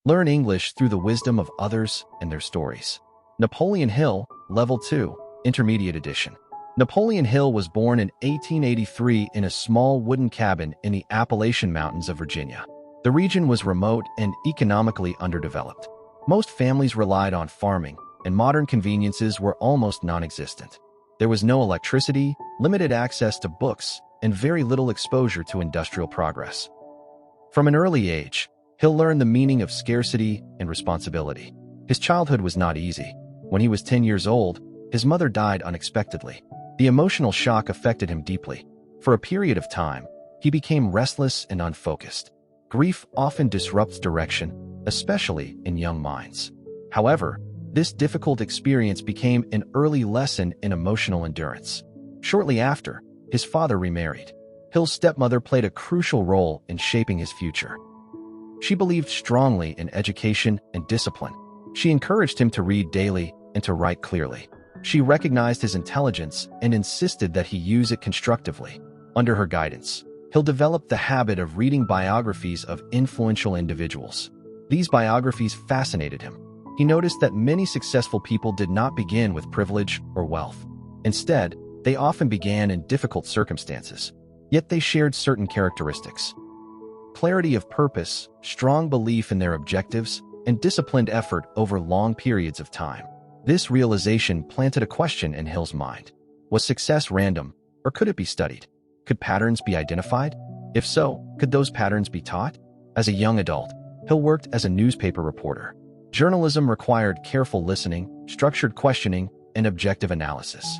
Learn English through the wisdom of others and their stories. Napoleon Hill, Level 2, Intermediate Edition. Napoleon Hill was born in 1883 in a small wooden cabin in the Appalachian Mountains of Virginia. The region was remote and economically underdeveloped. Most families relied on farming, and modern conveniences were almost non-existent. There was no electricity, limited access to books, and very little exposure to industrial progress. From an early age, Hill learned the meaning of scarcity and responsibility. His childhood was not easy. When he was 10 years old, his mother died unexpectedly. The emotional shock affected him deeply. For a period of time, he became restless and unfocused. Grief often disrupts direction, especially in young minds. However, this difficult experience became an early lesson in emotional endurance. Shortly after, his father remarried. Hill's stepmother played a crucial role in shaping his future. She believed strongly in education and discipline. She encouraged him to read daily and to write clearly. She recognized his intelligence and insisted that he use it constructively. Under her guidance, Hill developed the habit of reading biographies of influential individuals. These biographies fascinated him. He noticed that many successful people did not begin with privilege or wealth. Instead, they often began in difficult circumstances. Yet they shared certain characteristics: clarity of purpose, strong belief in their objectives, and disciplined effort over long periods of time. This realization planted a question in Hill's mind. Was success random, or could it be studied? Could patterns be identified? If so, could those patterns be taught? As a young adult, Hill worked as a newspaper reporter. Journalism required careful listening, structured questioning, and objective analysis.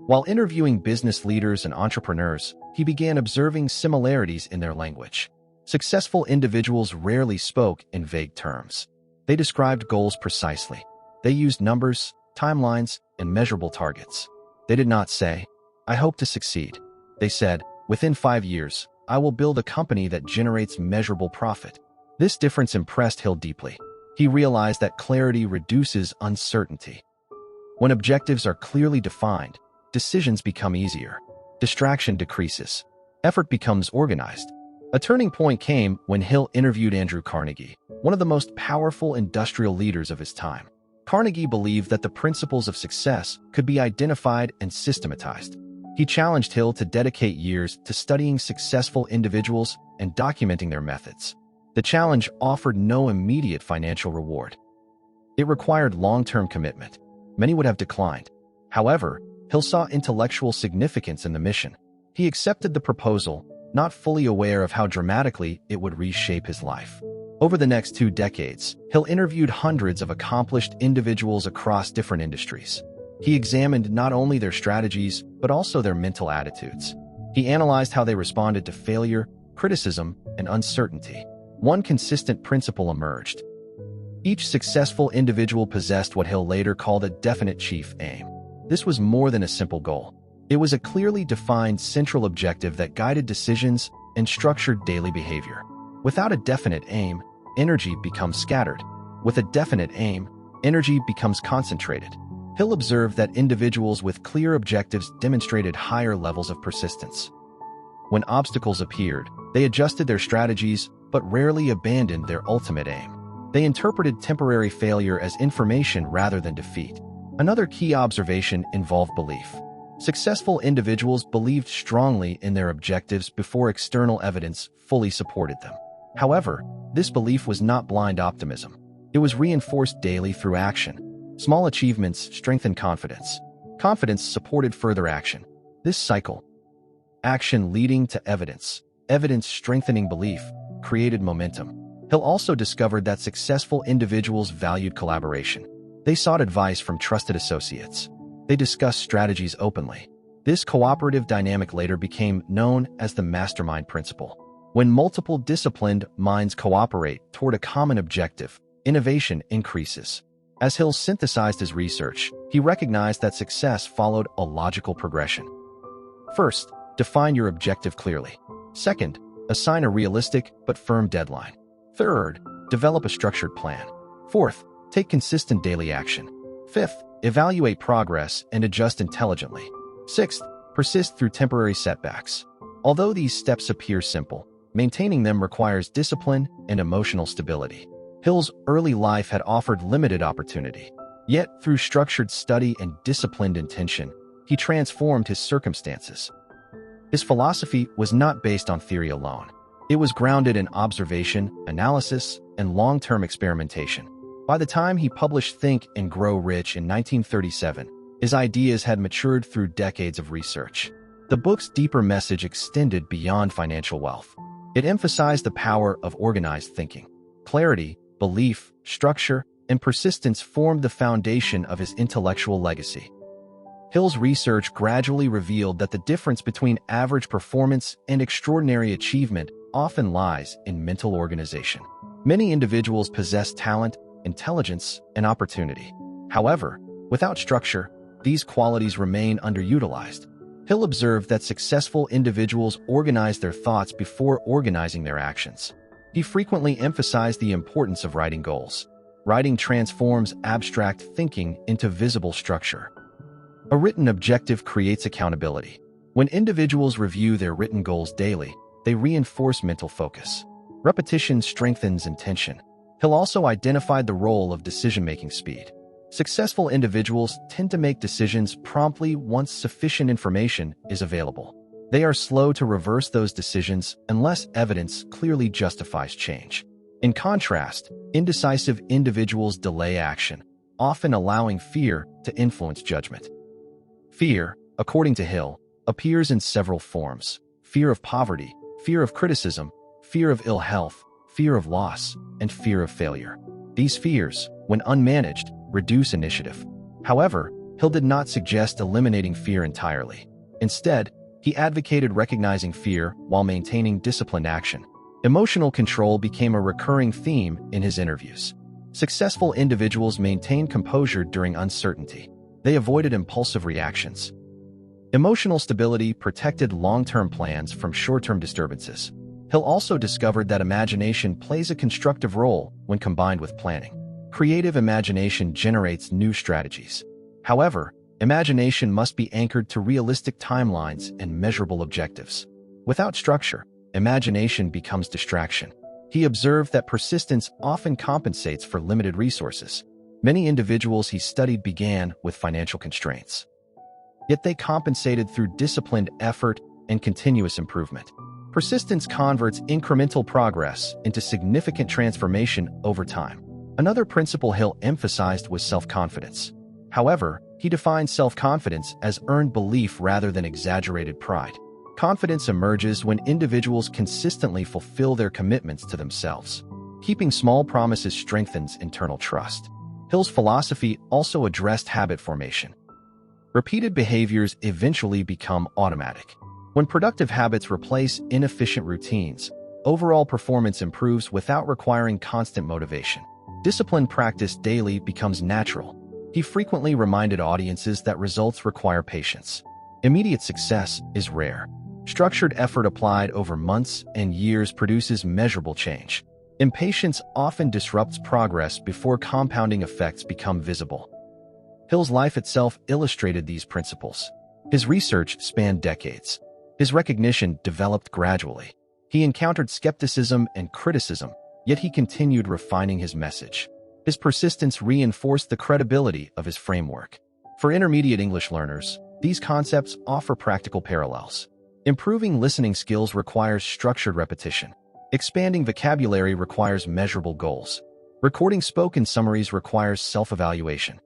While interviewing business leaders and entrepreneurs, he began observing similarities in their language. Successful individuals rarely spoke in vague terms. They described goals precisely. They used numbers, timelines, and measurable targets. They did not say, "I hope to succeed." They said, "Within 5 years, I will build a company that generates measurable profit." This difference impressed Hill deeply. He realized that clarity reduces uncertainty. When objectives are clearly defined, decisions become easier. Distraction decreases. Effort becomes organized. A turning point came when Hill interviewed Andrew Carnegie, one of the most powerful industrial leaders of his time. Carnegie believed that the principles of success could be identified and systematized. He challenged Hill to dedicate years to studying successful individuals and documenting their methods. The challenge offered no immediate financial reward. It required long-term commitment. Many would have declined. However, Hill saw intellectual significance in the mission. He accepted the proposal, not fully aware of how dramatically it would reshape his life. Over the next 2 decades, Hill interviewed hundreds of accomplished individuals across different industries. He examined not only their strategies, but also their mental attitudes. He analyzed how they responded to failure, criticism, and uncertainty. One consistent principle emerged. Each successful individual possessed what Hill later called a definite chief aim. This was more than a simple goal. It was a clearly defined central objective that guided decisions and structured daily behavior. Without a definite aim, energy becomes scattered. With a definite aim, energy becomes concentrated. Hill observed that individuals with clear objectives demonstrated higher levels of persistence. When obstacles appeared, they adjusted their strategies but rarely abandoned their ultimate aim. They interpreted temporary failure as information rather than defeat. Another key observation involved belief. Successful individuals believed strongly in their objectives before external evidence fully supported them. However, this belief was not blind optimism. It was reinforced daily through action. Small achievements strengthened confidence. Confidence supported further action. This cycle, action leading to evidence, evidence strengthening belief, created momentum. Hill also discovered that successful individuals valued collaboration. They sought advice from trusted associates. They discussed strategies openly. This cooperative dynamic later became known as the mastermind principle. When multiple disciplined minds cooperate toward a common objective, innovation increases. As Hill synthesized his research, he recognized that success followed a logical progression. First, define your objective clearly. Second, assign a realistic but firm deadline. Third, develop a structured plan. Fourth, take consistent daily action. Fifth, evaluate progress and adjust intelligently. Sixth, persist through temporary setbacks. Although these steps appear simple, maintaining them requires discipline and emotional stability. Hill's early life had offered limited opportunity. Yet, through structured study and disciplined intention, he transformed his circumstances. His philosophy was not based on theory alone. It was grounded in observation, analysis, and long-term experimentation. By the time he published Think and Grow Rich in 1937, his ideas had matured through decades of research. The book's deeper message extended beyond financial wealth. It emphasized the power of organized thinking. Clarity, belief, structure, and persistence formed the foundation of his intellectual legacy. Hill's research gradually revealed that the difference between average performance and extraordinary achievement often lies in mental organization. Many individuals possess talent, intelligence, and opportunity. However, without structure, these qualities remain underutilized. Hill observed that successful individuals organize their thoughts before organizing their actions. He frequently emphasized the importance of writing goals. Writing transforms abstract thinking into visible structure. A written objective creates accountability. When individuals review their written goals daily, they reinforce mental focus. Repetition strengthens intention. Hill also identified the role of decision-making speed. Successful individuals tend to make decisions promptly once sufficient information is available. They are slow to reverse those decisions unless evidence clearly justifies change. In contrast, indecisive individuals delay action, often allowing fear to influence judgment. Fear, according to Hill, appears in several forms: fear of poverty, fear of criticism, fear of ill health, fear of loss, and fear of failure. These fears, when unmanaged, reduce initiative. However, Hill did not suggest eliminating fear entirely. Instead, he advocated recognizing fear while maintaining disciplined action. Emotional control became a recurring theme in his interviews. Successful individuals maintained composure during uncertainty. They avoided impulsive reactions. Emotional stability protected long-term plans from short-term disturbances. Hill also discovered that imagination plays a constructive role when combined with planning. Creative imagination generates new strategies. However, imagination must be anchored to realistic timelines and measurable objectives. Without structure, imagination becomes distraction. He observed that persistence often compensates for limited resources. Many individuals he studied began with financial constraints. Yet they compensated through disciplined effort and continuous improvement. Persistence converts incremental progress into significant transformation over time. Another principle Hill emphasized was self-confidence. However, he defined self-confidence as earned belief rather than exaggerated pride. Confidence emerges when individuals consistently fulfill their commitments to themselves. Keeping small promises strengthens internal trust. Hill's philosophy also addressed habit formation. Repeated behaviors eventually become automatic. When productive habits replace inefficient routines, overall performance improves without requiring constant motivation. Disciplined practice daily becomes natural. He frequently reminded audiences that results require patience. Immediate success is rare. Structured effort applied over months and years produces measurable change. Impatience often disrupts progress before compounding effects become visible. Hill's life itself illustrated these principles. His research spanned decades. His recognition developed gradually. He encountered skepticism and criticism, yet he continued refining his message. His persistence reinforced the credibility of his framework. For intermediate English learners, these concepts offer practical parallels. Improving listening skills requires structured repetition. Expanding vocabulary requires measurable goals. Recording spoken summaries requires self-evaluation.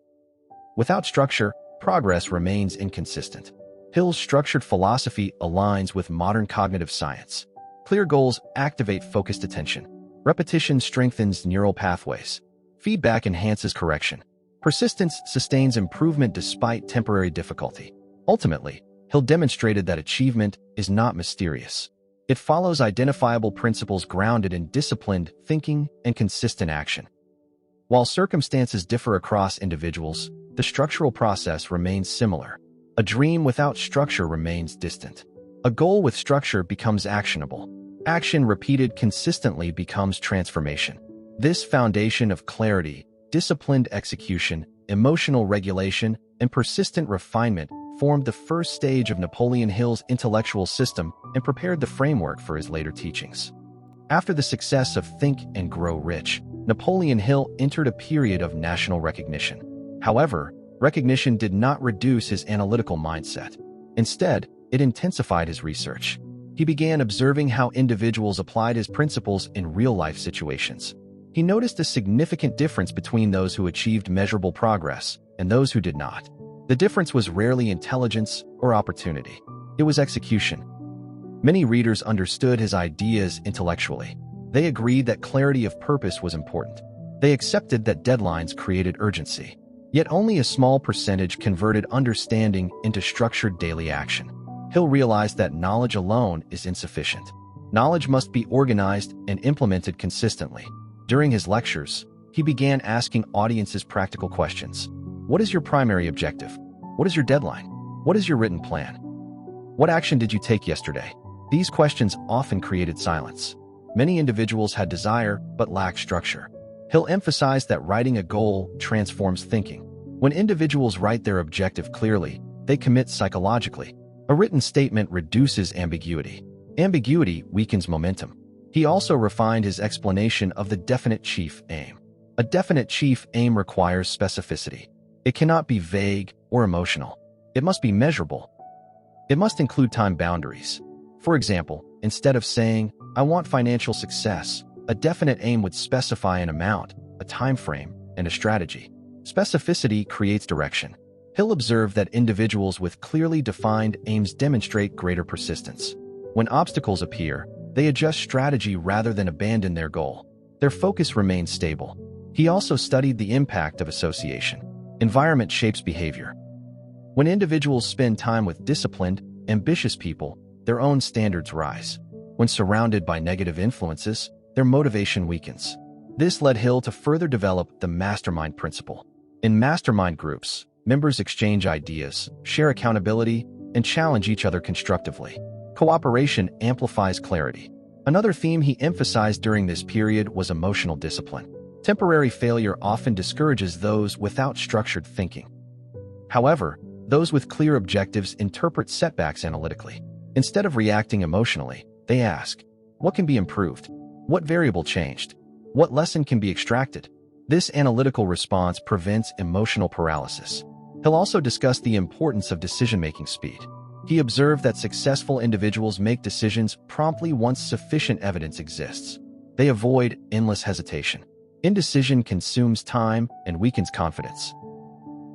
Without structure, progress remains inconsistent. Hill's structured philosophy aligns with modern cognitive science. Clear goals activate focused attention. Repetition strengthens neural pathways. Feedback enhances correction. Persistence sustains improvement despite temporary difficulty. Ultimately, Hill demonstrated that achievement is not mysterious. It follows identifiable principles grounded in disciplined thinking and consistent action. While circumstances differ across individuals, the structural process remains similar. A dream without structure remains distant. A goal with structure becomes actionable. Action repeated consistently becomes transformation. This foundation of clarity, disciplined execution, emotional regulation, and persistent refinement formed the first stage of Napoleon Hill's intellectual system and prepared the framework for his later teachings. After the success of Think and Grow Rich, Napoleon Hill entered a period of national recognition. However, recognition did not reduce his analytical mindset. Instead, it intensified his research. He began observing how individuals applied his principles in real-life situations. He noticed a significant difference between those who achieved measurable progress and those who did not. The difference was rarely intelligence or opportunity. It was execution. Many readers understood his ideas intellectually. They agreed that clarity of purpose was important. They accepted that deadlines created urgency. Yet only a small percentage converted understanding into structured daily action. Hill realized that knowledge alone is insufficient. Knowledge must be organized and implemented consistently. During his lectures, he began asking audiences practical questions. What is your primary objective? What is your deadline? What is your written plan? What action did you take yesterday? These questions often created silence. Many individuals had desire but lacked structure. Hill emphasized that writing a goal transforms thinking. When individuals write their objective clearly, they commit psychologically. A written statement reduces ambiguity. Ambiguity weakens momentum. He also refined his explanation of the definite chief aim. A definite chief aim requires specificity. It cannot be vague or emotional. It must be measurable. It must include time boundaries. For example, instead of saying, "I want financial success," a definite aim would specify an amount, a time frame, and a strategy. Specificity creates direction. Hill observed that individuals with clearly defined aims demonstrate greater persistence. When obstacles appear, they adjust strategy rather than abandon their goal. Their focus remains stable. He also studied the impact of association. Environment shapes behavior. When individuals spend time with disciplined, ambitious people, their own standards rise. When surrounded by negative influences, their motivation weakens. This led Hill to further develop the mastermind principle. In mastermind groups, members exchange ideas, share accountability, and challenge each other constructively. Cooperation amplifies clarity. Another theme he emphasized during this period was emotional discipline. Temporary failure often discourages those without structured thinking. However, those with clear objectives interpret setbacks analytically. Instead of reacting emotionally, they ask, what can be improved? What variable changed? What lesson can be extracted? This analytical response prevents emotional paralysis. He'll also discuss the importance of decision-making speed. He observed that successful individuals make decisions promptly once sufficient evidence exists. They avoid endless hesitation. Indecision consumes time and weakens confidence.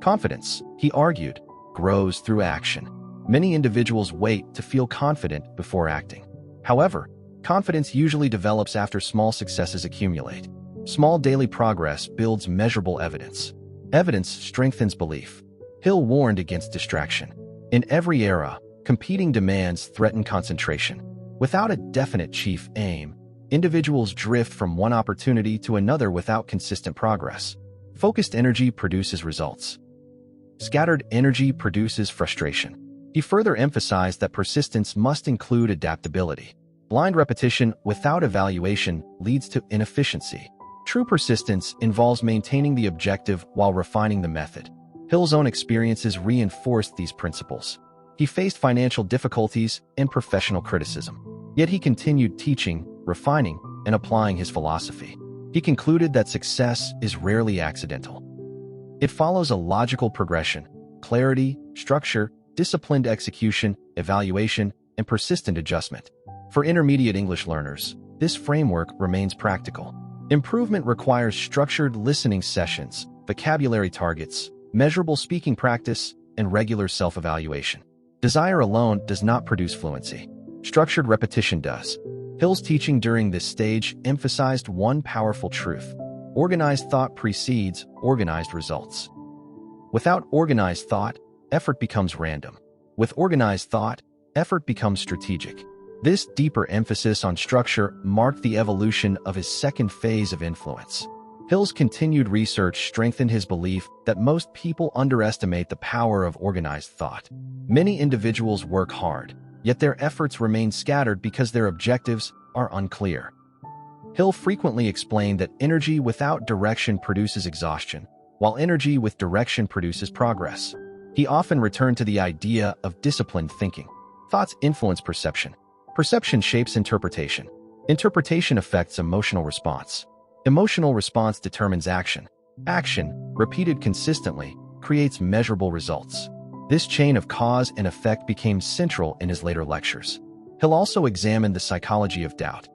Confidence, he argued, grows through action. Many individuals wait to feel confident before acting. However, confidence usually develops after small successes accumulate. Small daily progress builds measurable evidence. Evidence strengthens belief. Hill warned against distraction. In every era, competing demands threaten concentration. Without a definite chief aim, individuals drift from one opportunity to another without consistent progress. Focused energy produces results. Scattered energy produces frustration. He further emphasized that persistence must include adaptability. Blind repetition without evaluation leads to inefficiency. True persistence involves maintaining the objective while refining the method. Hill's own experiences reinforced these principles. He faced financial difficulties and professional criticism. Yet he continued teaching, refining, and applying his philosophy. He concluded that success is rarely accidental. It follows a logical progression: clarity, structure, disciplined execution, evaluation, and persistent adjustment. For intermediate English learners, this framework remains practical. Improvement requires structured listening sessions, vocabulary targets, measurable speaking practice, and regular self-evaluation. Desire alone does not produce fluency. Structured repetition does. Hill's teaching during this stage emphasized one powerful truth: organized thought precedes organized results. Without organized thought, effort becomes random. With organized thought, effort becomes strategic. This deeper emphasis on structure marked the evolution of his second phase of influence. Hill's continued research strengthened his belief that most people underestimate the power of organized thought. Many individuals work hard, yet their efforts remain scattered because their objectives are unclear. Hill frequently explained that energy without direction produces exhaustion, while energy with direction produces progress. He often returned to the idea of disciplined thinking. Thoughts influence perception. Perception shapes interpretation. Interpretation affects emotional response. Emotional response determines action. Action, repeated consistently, creates measurable results. This chain of cause and effect became central in his later lectures. Hill also examined the psychology of doubt.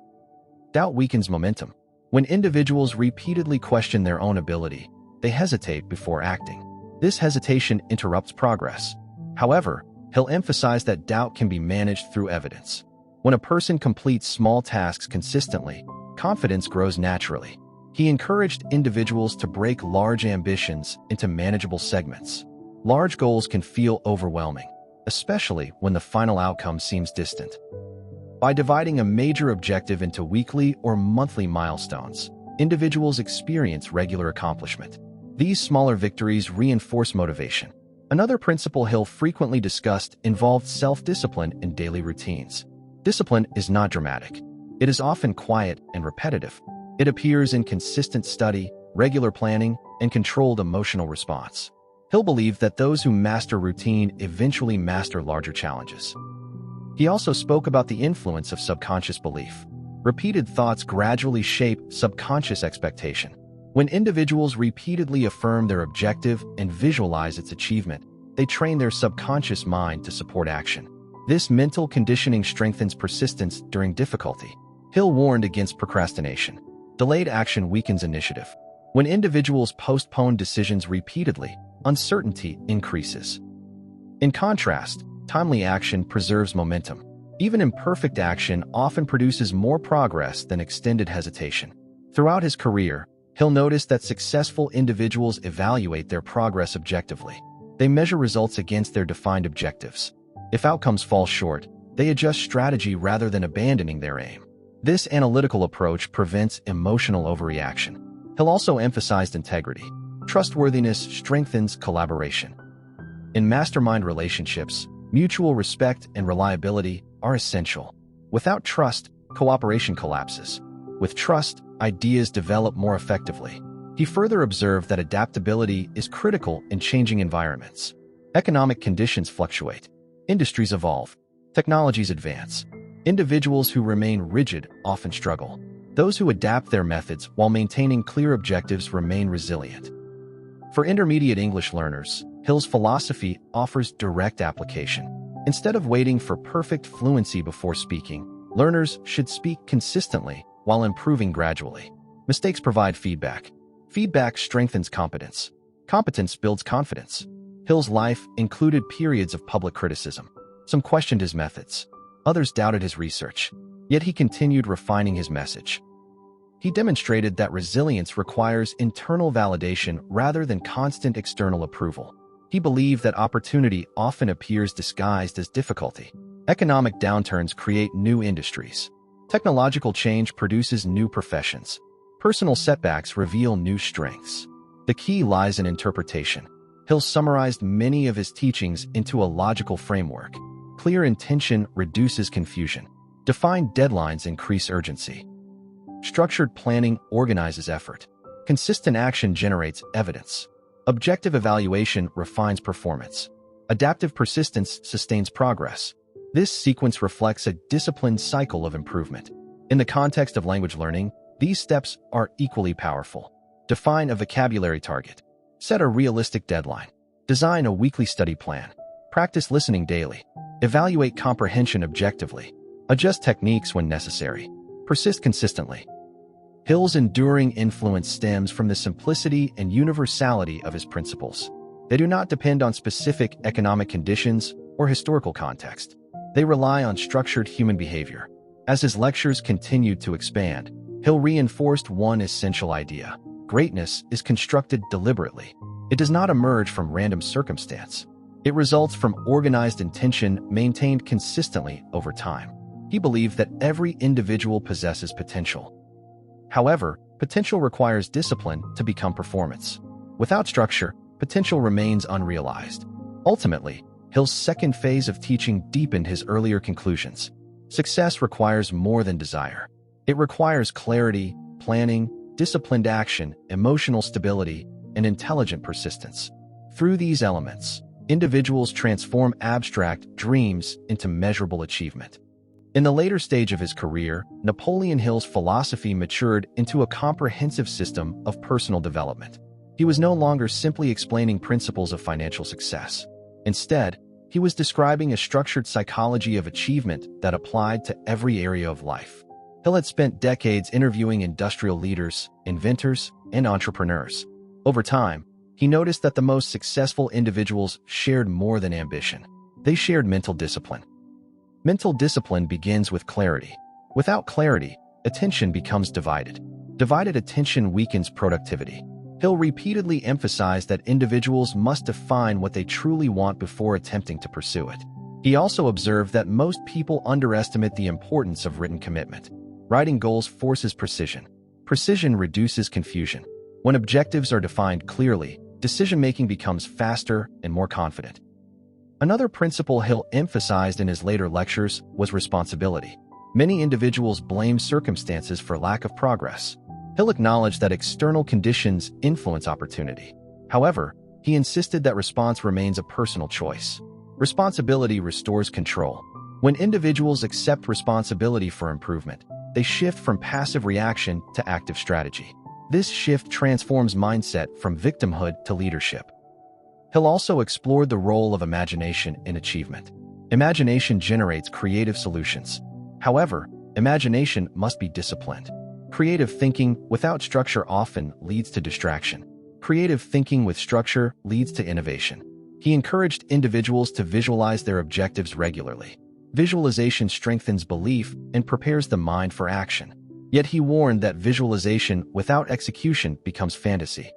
Doubt weakens momentum. When individuals repeatedly question their own ability, they hesitate before acting. This hesitation interrupts progress. However, Hill emphasized that doubt can be managed through evidence. When a person completes small tasks consistently, confidence grows naturally. He encouraged individuals to break large ambitions into manageable segments. Large goals can feel overwhelming, especially when the final outcome seems distant. By dividing a major objective into weekly or monthly milestones, individuals experience regular accomplishment. These smaller victories reinforce motivation. Another principle Hill frequently discussed involved self-discipline in daily routines. Discipline is not dramatic. It is often quiet and repetitive. It appears in consistent study, regular planning, and controlled emotional response. Hill believed that those who master routine eventually master larger challenges. He also spoke about the influence of subconscious belief. Repeated thoughts gradually shape subconscious expectation. When individuals repeatedly affirm their objective and visualize its achievement, they train their subconscious mind to support action. This mental conditioning strengthens persistence during difficulty. Hill warned against procrastination. Delayed action weakens initiative. When individuals postpone decisions repeatedly, uncertainty increases. In contrast, timely action preserves momentum. Even imperfect action often produces more progress than extended hesitation. Throughout his career, Hill noticed that successful individuals evaluate their progress objectively. They measure results against their defined objectives. If outcomes fall short, they adjust strategy rather than abandoning their aim. This analytical approach prevents emotional overreaction. Hill also emphasized integrity. Trustworthiness strengthens collaboration. In mastermind relationships, mutual respect and reliability are essential. Without trust, cooperation collapses. With trust, ideas develop more effectively. He further observed that adaptability is critical in changing environments. Economic conditions fluctuate. Industries evolve. Technologies advance. Individuals who remain rigid often struggle. Those who adapt their methods while maintaining clear objectives remain resilient. For intermediate English learners, Hill's philosophy offers direct application. Instead of waiting for perfect fluency before speaking, learners should speak consistently while improving gradually. Mistakes provide feedback. Feedback strengthens competence. Competence builds confidence. Hill's life included periods of public criticism. Some questioned his methods. Others doubted his research. Yet he continued refining his message. He demonstrated that resilience requires internal validation rather than constant external approval. He believed that opportunity often appears disguised as difficulty. Economic downturns create new industries. Technological change produces new professions. Personal setbacks reveal new strengths. The key lies in interpretation. Hill summarized many of his teachings into a logical framework. Clear intention reduces confusion. Defined deadlines increase urgency. Structured planning organizes effort. Consistent action generates evidence. Objective evaluation refines performance. Adaptive persistence sustains progress. This sequence reflects a disciplined cycle of improvement. In the context of language learning, these steps are equally powerful. Define a vocabulary target. Set a realistic deadline. Design a weekly study plan. Practice listening daily. Evaluate comprehension objectively. Adjust techniques when necessary. Persist consistently. Hill's enduring influence stems from the simplicity and universality of his principles. They do not depend on specific economic conditions or historical context. They rely on structured human behavior. As his lectures continued to expand, Hill reinforced one essential idea. Greatness is constructed deliberately. It does not emerge from random circumstance. It results from organized intention maintained consistently over time. He believed that every individual possesses potential. However, potential requires discipline to become performance. Without structure, potential remains unrealized. Ultimately, Hill's second phase of teaching deepened his earlier conclusions. Success requires more than desire. It requires clarity, planning, disciplined action, emotional stability, and intelligent persistence. Through these elements, individuals transform abstract dreams into measurable achievement. In the later stage of his career, Napoleon Hill's philosophy matured into a comprehensive system of personal development. He was no longer simply explaining principles of financial success. Instead, he was describing a structured psychology of achievement that applied to every area of life. Hill had spent decades interviewing industrial leaders, inventors, and entrepreneurs. Over time, he noticed that the most successful individuals shared more than ambition. They shared mental discipline. Mental discipline begins with clarity. Without clarity, attention becomes divided. Divided attention weakens productivity. Hill repeatedly emphasized that individuals must define what they truly want before attempting to pursue it. He also observed that most people underestimate the importance of written commitment. Writing goals forces precision. Precision reduces confusion. When objectives are defined clearly, decision-making becomes faster and more confident. Another principle Hill emphasized in his later lectures was responsibility. Many individuals blame circumstances for lack of progress. Hill acknowledged that external conditions influence opportunity. However, he insisted that response remains a personal choice. Responsibility restores control. When individuals accept responsibility for improvement, they shift from passive reaction to active strategy. This shift transforms mindset from victimhood to leadership. Hill also explored the role of imagination in achievement. Imagination generates creative solutions. However, imagination must be disciplined. Creative thinking without structure often leads to distraction. Creative thinking with structure leads to innovation. He encouraged individuals to visualize their objectives regularly. Visualization strengthens belief and prepares the mind for action. Yet he warned that visualization without execution becomes fantasy.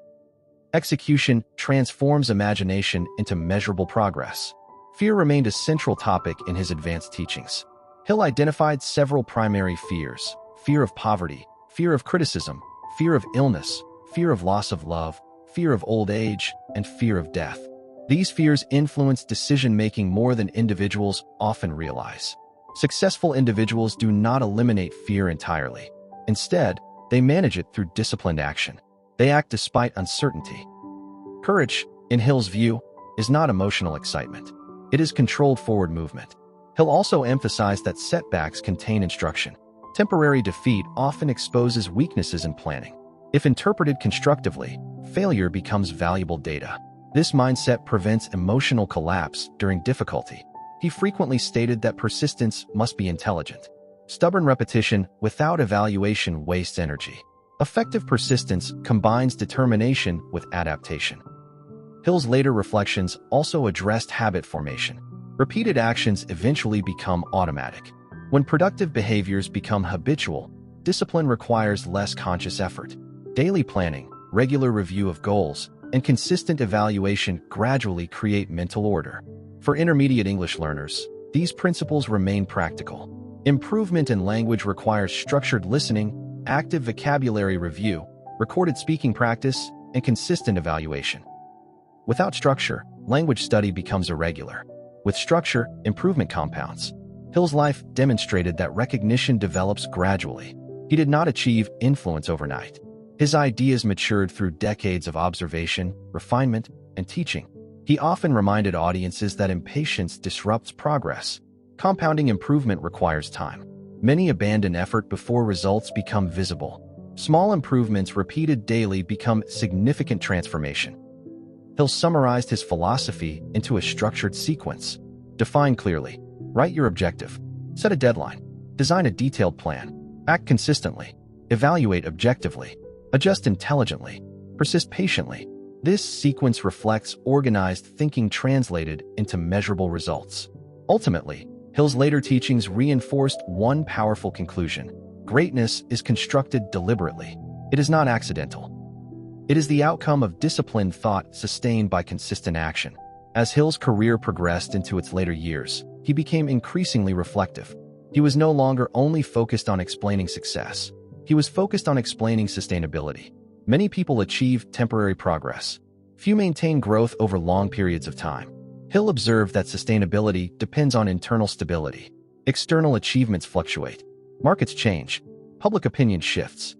Execution transforms imagination into measurable progress. Fear remained a central topic in his advanced teachings. Hill identified several primary fears: fear of poverty, fear of criticism, fear of illness, fear of loss of love, fear of old age, and fear of death. These fears influence decision-making more than individuals often realize. Successful individuals do not eliminate fear entirely. Instead, they manage it through disciplined action. They act despite uncertainty. Courage, in Hill's view, is not emotional excitement. It is controlled forward movement. Hill also emphasized that setbacks contain instruction. Temporary defeat often exposes weaknesses in planning. If interpreted constructively, failure becomes valuable data. This mindset prevents emotional collapse during difficulty. He frequently stated that persistence must be intelligent. Stubborn repetition without evaluation wastes energy. Effective persistence combines determination with adaptation. Hill's later reflections also addressed habit formation. Repeated actions eventually become automatic. When productive behaviors become habitual, discipline requires less conscious effort. Daily planning, regular review of goals, and consistent evaluation gradually create mental order. For intermediate English learners, these principles remain practical. Improvement in language requires structured listening, active vocabulary review, recorded speaking practice, and consistent evaluation. Without structure, language study becomes irregular. With structure, improvement compounds. Hill's life demonstrated that recognition develops gradually. He did not achieve influence overnight. His ideas matured through decades of observation, refinement, and teaching. He often reminded audiences that impatience disrupts progress. Compounding improvement requires time. Many abandon effort before results become visible. Small improvements repeated daily become significant transformation. Hill summarized his philosophy into a structured sequence. Define clearly. Write your objective. Set a deadline. Design a detailed plan. Act consistently. Evaluate objectively. Adjust intelligently. Persist patiently. This sequence reflects organized thinking translated into measurable results. Ultimately, Hill's later teachings reinforced one powerful conclusion: greatness is constructed deliberately. It is not accidental. It is the outcome of disciplined thought sustained by consistent action. As Hill's career progressed into its later years, he became increasingly reflective. He was no longer only focused on explaining success. He was focused on explaining sustainability. Many people achieve temporary progress. Few maintain growth over long periods of time. Hill observed that sustainability depends on internal stability. External achievements fluctuate. Markets change. Public opinion shifts.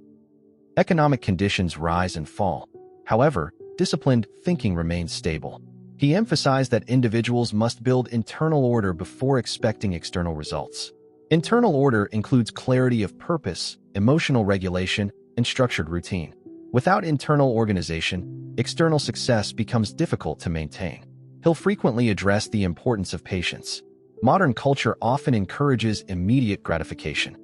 Economic conditions rise and fall. However, disciplined thinking remains stable. He emphasized that individuals must build internal order before expecting external results. Internal order includes clarity of purpose, emotional regulation, and structured routine. Without internal organization, external success becomes difficult to maintain. Hill frequently addressed the importance of patience. Modern culture often encourages immediate gratification.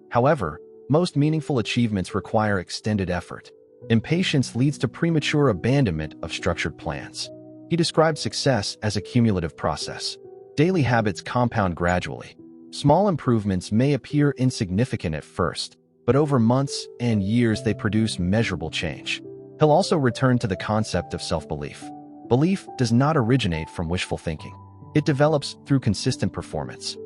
However, most meaningful achievements require extended effort. Impatience leads to premature abandonment of structured plans. He described success as a cumulative process. Daily habits compound gradually. Small improvements may appear insignificant at first, but over months and years they produce measurable change. He'll also return to the concept of self-belief. Belief does not originate from wishful thinking. It develops through consistent performance.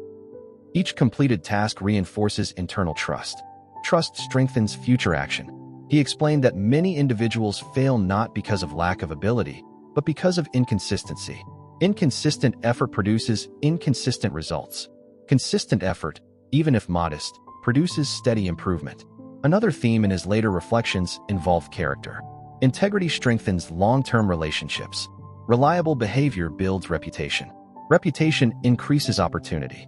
Each completed task reinforces internal trust. Trust strengthens future action. He explained that many individuals fail not because of lack of ability, but because of inconsistency. Inconsistent effort produces inconsistent results. Consistent effort, even if modest, produces steady improvement. Another theme in his later reflections involved character. Integrity strengthens long-term relationships. Reliable behavior builds reputation. Reputation increases opportunity.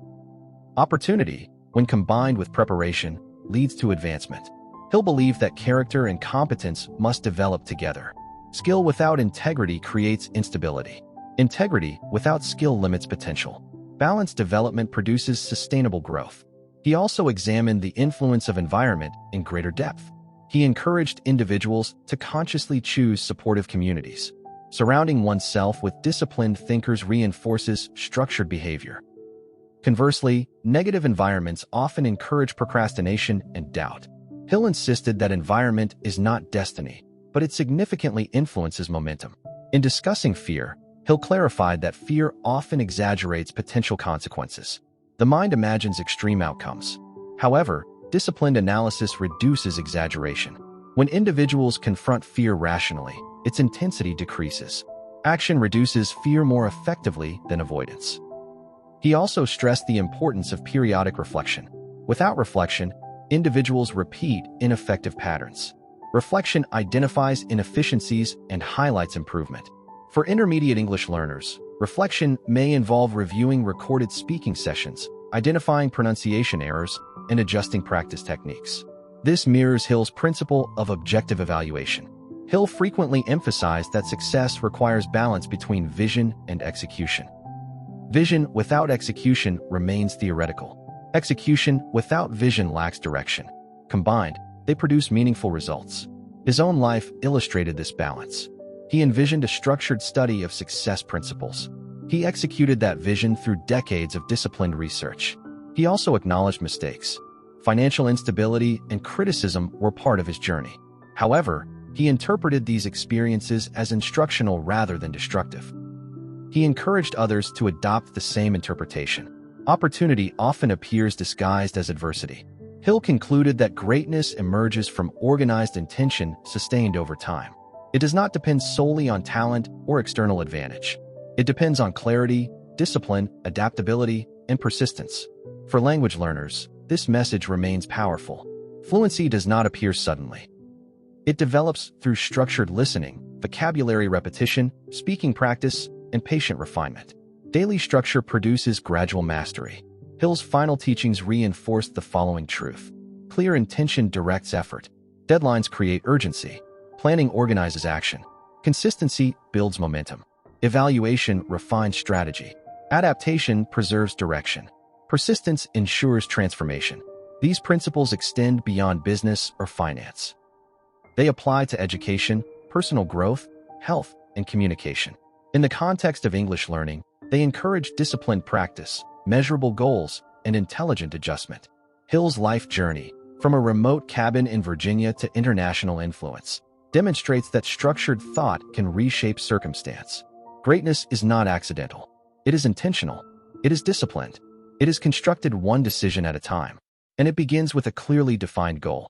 Opportunity, when combined with preparation, leads to advancement. Hill believed that character and competence must develop together. Skill without integrity creates instability. Integrity without skill limits potential. Balanced development produces sustainable growth. He also examined the influence of environment in greater depth. He encouraged individuals to consciously choose supportive communities. Surrounding oneself with disciplined thinkers reinforces structured behavior. Conversely, negative environments often encourage procrastination and doubt. Hill insisted that environment is not destiny, but it significantly influences momentum. In discussing fear, Hill clarified that fear often exaggerates potential consequences. The mind imagines extreme outcomes. However, disciplined analysis reduces exaggeration. When individuals confront fear rationally, its intensity decreases. Action reduces fear more effectively than avoidance. He also stressed the importance of periodic reflection. Without reflection, individuals repeat ineffective patterns. Reflection identifies inefficiencies and highlights improvement. For intermediate English learners, reflection may involve reviewing recorded speaking sessions, identifying pronunciation errors, and adjusting practice techniques. This mirrors Hill's principle of objective evaluation. Hill frequently emphasized that success requires balance between vision and execution. Vision without execution remains theoretical. Execution without vision lacks direction. Combined, they produce meaningful results. His own life illustrated this balance. He envisioned a structured study of success principles. He executed that vision through decades of disciplined research. He also acknowledged mistakes. Financial instability and criticism were part of his journey. However, he interpreted these experiences as instructional rather than destructive. He encouraged others to adopt the same interpretation. Opportunity often appears disguised as adversity. Hill concluded that greatness emerges from organized intention sustained over time. It does not depend solely on talent or external advantage. It depends on clarity, discipline, adaptability, and persistence. For language learners, this message remains powerful. Fluency does not appear suddenly. It develops through structured listening, vocabulary repetition, speaking practice, and patient refinement. Daily structure produces gradual mastery. Hill's final teachings reinforced the following truth. Clear intention directs effort. Deadlines create urgency. Planning organizes action. Consistency builds momentum. Evaluation refines strategy. Adaptation preserves direction. Persistence ensures transformation. These principles extend beyond business or finance. They apply to education, personal growth, health, and communication. In the context of English learning, they encourage disciplined practice, measurable goals, and intelligent adjustment. Hill's life journey, from a remote cabin in Virginia to international influence, demonstrates that structured thought can reshape circumstance. Greatness is not accidental. It is intentional. It is disciplined. It is constructed one decision at a time. And it begins with a clearly defined goal.